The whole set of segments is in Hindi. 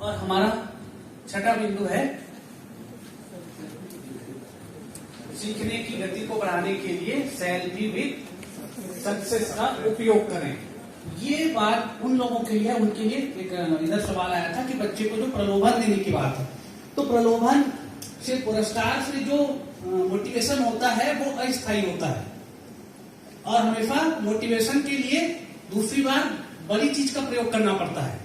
और हमारा छठा बिंदु है सीखने की गति को बढ़ाने के लिए सेल्फी विद सक्सेस का उपयोग करें। ये बात उन लोगों के लिए, उनके लिए एक इधर सवाल आया था कि बच्चे को जो प्रलोभन देने की बात है, तो प्रलोभन से, पुरस्कार से जो मोटिवेशन होता है वो अस्थायी होता है और हमेशा मोटिवेशन के लिए दूसरी बार बड़ी चीज का प्रयोग करना पड़ता है।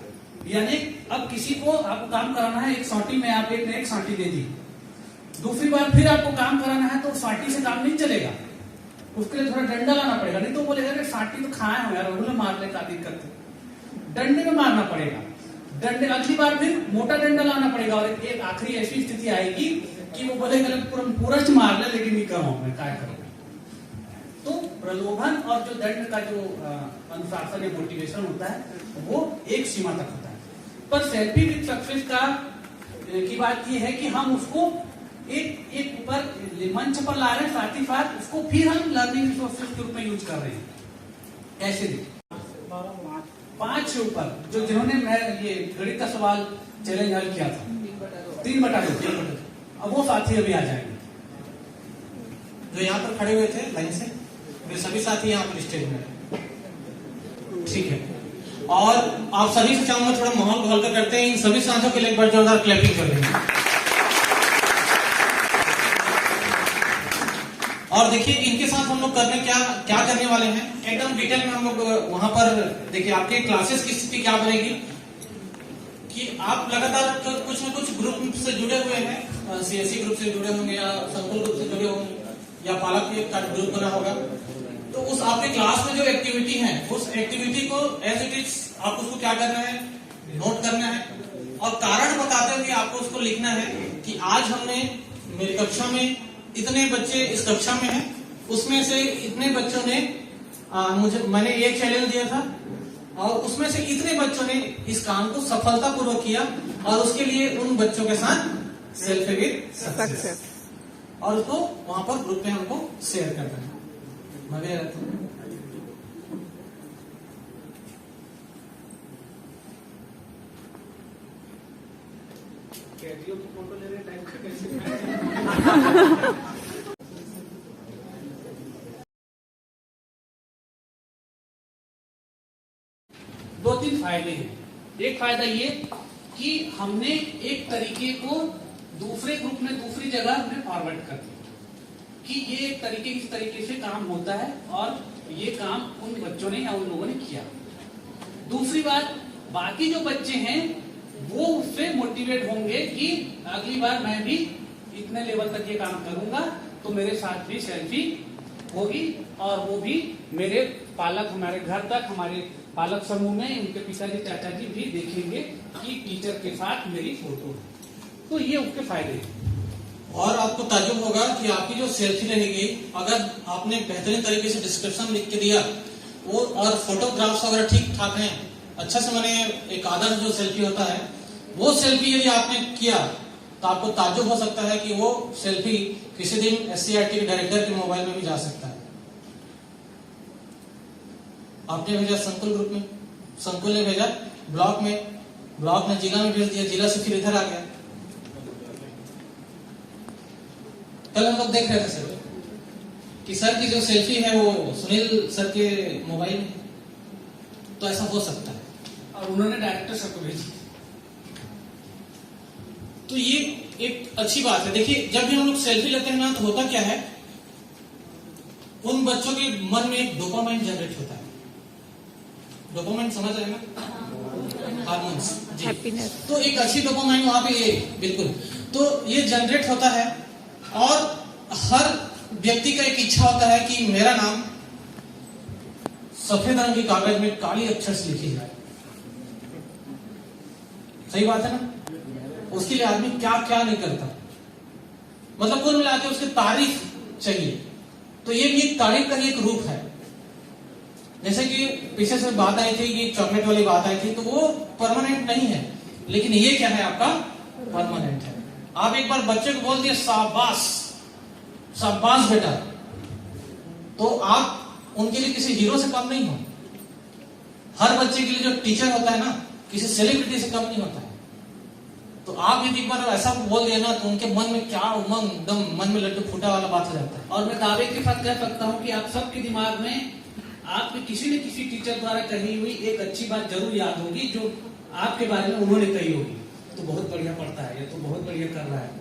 यानी अब किसी को आपको काम कराना है, एक साटी में आप एक साटी दे दी, दूसरी बार फिर आपको काम कराना है तो साटी से काम नहीं चलेगा, उसके लिए थोड़ा डंडा लाना पड़ेगा। नहीं तो बोलेगा कि साटी तो खाए हो यार, उन्हें मार ले का दिक्कत है, डंडे में मारना पड़ेगा। डंडे अगली बार फिर मोटा डंडा लाना पड़ेगा और एक आखिरी ऐसी स्थिति आएगी कि वो बोलेगा पूरा मार ले लेकिन नहीं करो मैं क्या करूं। तो प्रलोभन और जो दंड का जो अनुशासन या मोटिवेशन होता है वो एक सीमा तक होता है। पर सेल्फी विद सक्सेस का की बात ये है कि हम उसको एक ऊपर मंच पर ला रहे हैं, साथ ही साथ उसको फिर हम लर्निंग रिसोर्सेज के रूप में यूज कर रहे हैं। ऐसे देखिए 5 से ऊपर जो जिन्होंने मैं ये गणित का सवाल चैलेंज हल किया था 3/2, अब वो साथी अभी आ जाएंगे जो यहाँ पर खड़े हुए थे लाइन से, वे सभी साथी यहाँ पर स्टेज में। ठीक है, और आप सभी से चाहूंगा थोड़ा माहौल को हल्का करते हैं, इन सभी साथियों के लिए एक बार जोरदार क्लैपिंग कर देंगे। और देखिए इनके साथ हम लोग क्या करने वाले हैं, एकदम डिटेल में हम लोग वहां पर देखिए आपके क्लासेस की स्थिति क्या बनेगी कि आप लगातार कुछ न कुछ ग्रुप से जुड़े हुए हैं, सीएससी ग्रुप से जुड़े होंगे या संकुल ग्रुप से जुड़े होंगे या पालक का ग्रुप बना होगा। तो उस आपके क्लास में जो एक्टिविटी है उस एक्टिविटी को एज इट इज आपको उसको क्या करना है, नोट करना है और कारण बताते हुए आपको उसको लिखना है कि आज हमने मेरी कक्षा में इतने बच्चे इस कक्षा में हैं, उसमें से इतने बच्चों ने मैंने ये चैलेंज दिया था और उसमें से इतने बच्चों ने इस काम को सफलतापूर्वक किया और उसके लिए उन बच्चों के साथ सेल्फी विद सक्सेस और उसको वहां पर ग्रुप में हमको शेयर करना है। मजे रहते हैं। कैदियों की फोटो ले रहे टाइम का कैसे 2-3 फायदे हैं। एक फायदा ये कि हमने एक तरीके को दूसरे ग्रुप में दूसरी जगह हमने फॉरवर्ड कर दिया कि ये एक तरीके इस तरीके से काम होता है और ये काम उन बच्चों ने या उन लोगों ने किया। दूसरी बात, बाकी जो बच्चे हैं वो उससे मोटिवेट होंगे कि अगली बार मैं भी इतने लेवल तक ये काम करूंगा तो मेरे साथ भी सेल्फी होगी और वो भी मेरे पालक हमारे घर तक, हमारे पालक समूह में उनके पिताजी चाचा जी भी देखेंगे कि टीचर के साथ मेरी फोटो है। तो ये उसके फायदे हैं। और आपको ताज्जुब होगा कि आपकी जो सेल्फी रहेगी, अगर आपने बेहतरीन तरीके से डिस्क्रिप्शन लिख के दिया वो और फोटोग्राफ्स वगैरह ठीक ठाक हैं, अच्छा से मैंने एक आदर्श जो सेल्फी होता है वो सेल्फी यदि आपने किया तो आपको ताज्जुब हो सकता है कि वो सेल्फी किसी दिन एससीईआरटी के डायरेक्टर के मोबाइल में भी जा सकता है। आपने भेजा संकुल ग्रुप में, संकुल ने भेजा ब्लॉक ने जिला में भेज दिया, जिला से फिर इधर आ गया। कल हम लोग देख रहे थे सर कि सर की जो सेल्फी है वो सुनील सर के मोबाइल में, तो ऐसा हो सकता है और उन्होंने डायरेक्टर सर को भेजी। तो ये एक अच्छी बात है। देखिए जब भी हम लोग सेल्फी लेते हैं ना तो होता क्या है, उन बच्चों के मन में एक डोपामाइन जनरेट होता है। डोपामाइन समझ रहे हैं ना, हार्मोन्स जी। तो एक अच्छी डोपामाइन वहां पे बिल्कुल तो ये जनरेट होता है और हर व्यक्ति का एक इच्छा होता है कि मेरा नाम सफेद रंग के कागज में काली अक्षर से लिखी जाए। सही बात है ना? उसके लिए आदमी क्या क्या नहीं करता, मतलब कुल मिला के उसकी तारीफ चाहिए। तो ये भी तारीफ का ही एक रूप है। जैसे कि पीछे से बात आई थी कि चॉकलेट वाली बात आई थी, तो वो परमानेंट नहीं है, लेकिन ये क्या है आपका परमानेंट है। आप एक बार बच्चे को बोल दिए शाबाश शाबाश बेटा, तो आप उनके लिए किसी हीरो से कम नहीं हो। हर बच्चे के लिए जो टीचर होता है ना, किसी सेलिब्रिटी से कम नहीं होता है। तो आप यदि एक बार ऐसा बोल दिया ना, तो उनके मन में क्या उमंग, एकदम मन में लड्डू फूटा वाला बात हो जाता है। और मैं दावे के साथ कह सकता हूँ कि आप सबके दिमाग में आपके किसी न किसी टीचर द्वारा कही हुई एक अच्छी बात जरूर याद होगी, जो आपके बारे में उन्होंने कही होगी। तो बहुत बढ़िया पढ़ता है, ये तो बहुत बढ़िया कर रहा है,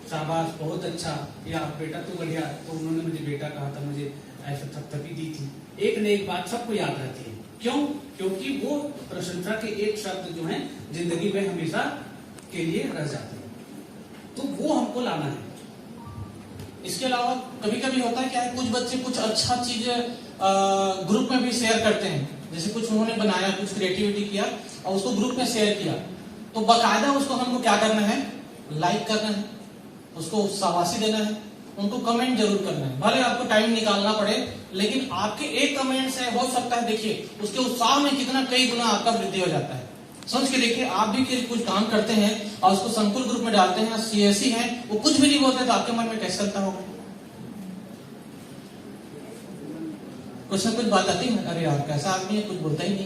शाबाश, बहुत अच्छा, या बेटा तो बढ़िया, तो उन्होंने मुझे बेटा कहा था, मुझे ऐसा थपथपी दी थी। एक न एक बात सबको याद रहती है। क्यों? क्योंकि वो प्रशंसा के एक शब्द जो है जिंदगी में हमेशा के लिए रह जाते हैं। तो वो हमको लाना है। इसके अलावा कभी कभी होता है क्या है, कुछ बच्चे कुछ अच्छा चीज ग्रुप में भी शेयर करते हैं। जैसे कुछ उन्होंने बनाया, कुछ क्रिएटिविटी किया और उसको ग्रुप में शेयर किया, तो बाकायदा उसको हमको क्या करना है, लाइक करना है, उसको शाबाशी देना है, उनको कमेंट जरूर करना है। भले आपको टाइम निकालना पड़े, लेकिन आपके एक कमेंट से हो सकता है, देखिए उसके उत्साह में कितना कई गुना आपका वृद्धि हो जाता है। सोच के देखिए, आप भी कुछ काम करते हैं और उसको संकुल ग्रुप में डालते हैं, सीएससी है, वो कुछ भी नहीं बोलते, तो आपके मन में कैसे चलता होगा? कुछ ना कुछ बात आती है, अरे यार कैसा आदमी है, कुछ बोलता ही नहीं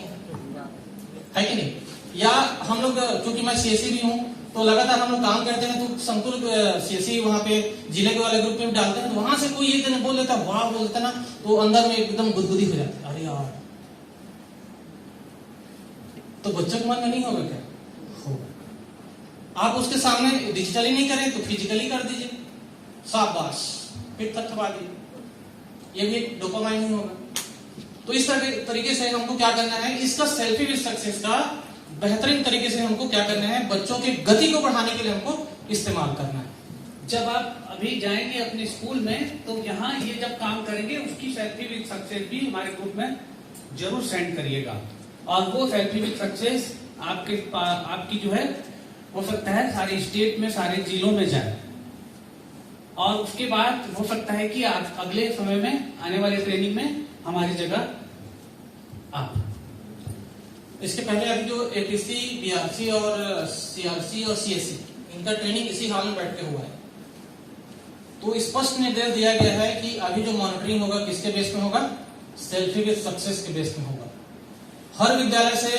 है कि नहीं? या हम लोग, क्योंकि मैं सीएससी भी हूँ, तो लगातार हम लोग काम करते हैं, तो संकुल सीएससी वहां पे जिले के वाले ग्रुप में डालते हैं, तो वहां से कोई एक दिन बोल देता, वाह बोल देता ना, तो अंदर में एकदम गुदगुदी हो जाती है, अरे यार। तो बच्चों के मन में नहीं होगा क्या? होगा। आप उसके सामने डिजिटली नहीं करें तो फिजिकली कर दीजिए, शाबाश, फिर थपथपा दीजिए, ये भी एक डोपामाइन ही होगा। तो इस तरीके से हमको क्या करना है, इसका सेल्फी विद सक्सेस का बेहतरीन तरीके से हमको क्या करना है, बच्चों की गति को बढ़ाने के लिए हमको इस्तेमाल करना है। जब आप अभी जाएंगे अपने स्कूल में, तो यहाँ ये जब काम करेंगे, उसकी सेल्फी विद सक्सेस भी हमारे ग्रुप में जरूर सेंड करिएगा। और वो सेल्फी विद सक्सेस आपकी जो है, हो सकता है सारे स्टेट में, सारे जिलों में जाए। और उसके बाद हो सकता है कि अगले समय में आने वाले ट्रेनिंग में हमारी जगह आप। इसके पहले अभी जो एपीसी, बीआरसी और सीआरसी और सीएससी, इनका ट्रेनिंग इसी हाल में बैठ के हुआ है। तो स्पष्ट निर्देश दिया गया है कि अभी जो मॉनिटरिंग होगा किसके बेस में होगा, सेल्फी विद सक्सेस के बेस में होगा। हर विद्यालय से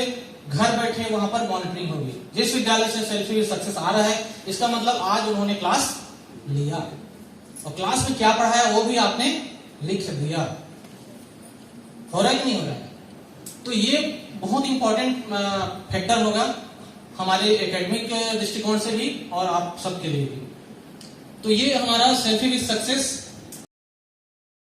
घर बैठे वहां पर मॉनिटरिंग होगी। जिस विद्यालय से सेल्फी विद सक्सेस आ रहा है, इसका मतलब आज उन्होंने क्लास लिया और क्लास में क्या पढ़ाया वो भी आपने लिख दिया। हो रहा है कि नहीं हो रहा है? तो ये बहुत इंपॉर्टेंट फैक्टर होगा हमारे एकेडमिक दृष्टिकोण से भी और आप सबके लिए भी। तो ये हमारा सेल्फी विद सक्सेस